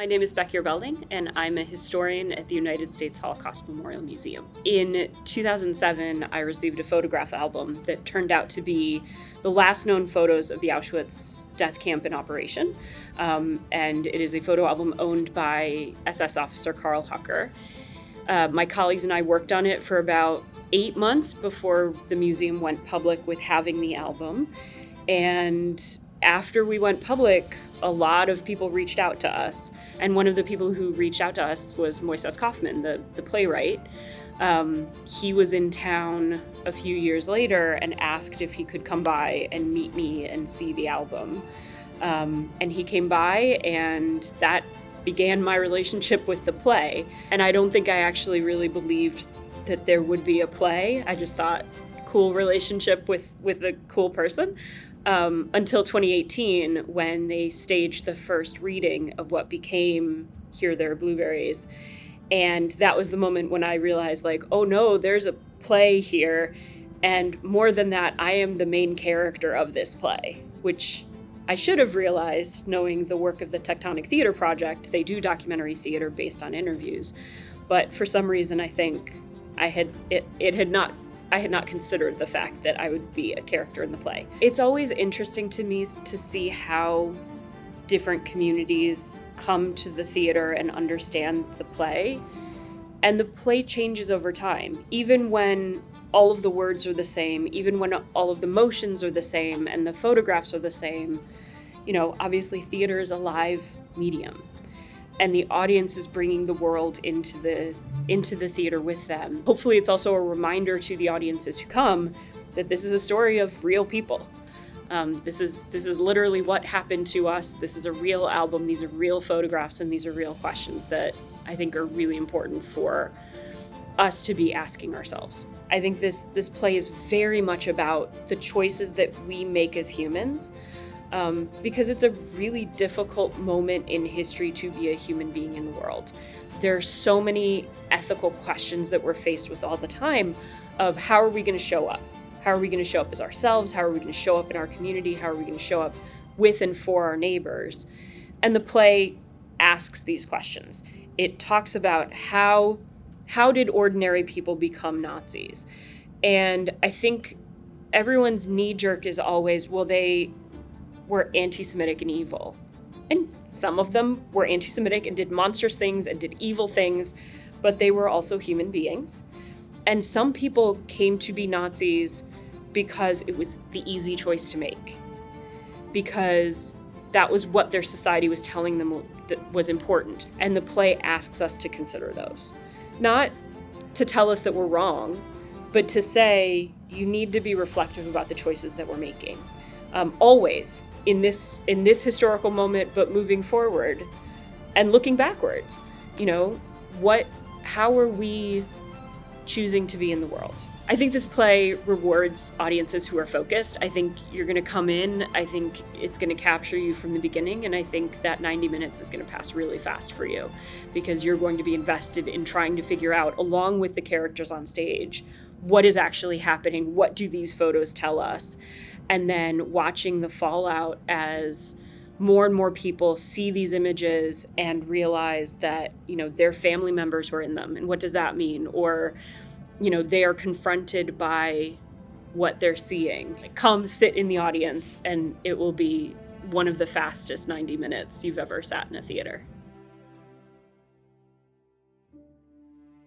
My name is Becky Erbelding, and I'm a historian at the United States Holocaust Memorial Museum. In 2007, I received a photograph album that turned out to be the last known photos of the Auschwitz death camp in operation. And it is a photo album owned by SS officer Karl Hucker. My colleagues and I worked on it for about 8 months before the museum went public with having the album. And after we went public, a lot of people reached out to us. And one of the people who reached out to us was Moises Kaufman, the playwright. He was in town a few years later and asked if he could come by and meet me and see the album. And he came by, and that began my relationship with the play. And I don't think I actually really believed that there would be a play. I just thought, cool relationship with a cool person. Until 2018, when they staged the first reading of what became Here There Are Blueberries. And that was the moment when I realized, oh no, there's a play here. And more than that, I am the main character of this play, which I should have realized knowing the work of the Tectonic Theater Project. They do documentary theater based on interviews. But for some reason, I think I had not considered the fact that I would be a character in the play. It's always interesting to me to see how different communities come to the theater and understand the play. And the play changes over time, even when all of the words are the same, even when all of the motions are the same and the photographs are the same. Obviously theater is a live medium, and the audience is bringing the world into the theater with them. Hopefully it's also a reminder to the audiences who come that this is a story of real people. This is literally what happened to us. This is a real album. These are real photographs, and these are real questions that I think are really important for us to be asking ourselves. I think this play is very much about the choices that we make as humans, because it's a really difficult moment in history to be a human being in the world. There are so many ethical questions that we're faced with all the time of how are we going to show up? How are we going to show up as ourselves? How are we going to show up in our community? How are we going to show up with and for our neighbors? And the play asks these questions. It talks about how did ordinary people become Nazis? And I think everyone's knee-jerk is always, well, they were anti-Semitic and evil. And some of them were anti-Semitic and did monstrous things and did evil things, but they were also human beings. And some people came to be Nazis because it was the easy choice to make, because that was what their society was telling them that was important. And the play asks us to consider those. Not to tell us that we're wrong, but to say you need to be reflective about the choices that we're making. Always in this historical moment, but moving forward and looking backwards. How are we choosing to be in the world? I think this play rewards audiences who are focused. I think you're going to come in, I think it's going to capture you from the beginning, and I think that 90 minutes is going to pass really fast for you because you're going to be invested in trying to figure out, along with the characters on stage, what is actually happening, what do these photos tell us, and then watching the fallout as more and more people see these images and realize that, their family members were in them, and what does that mean? Or, they are confronted by what they're seeing. Come sit in the audience, and it will be one of the fastest 90 minutes you've ever sat in a theater.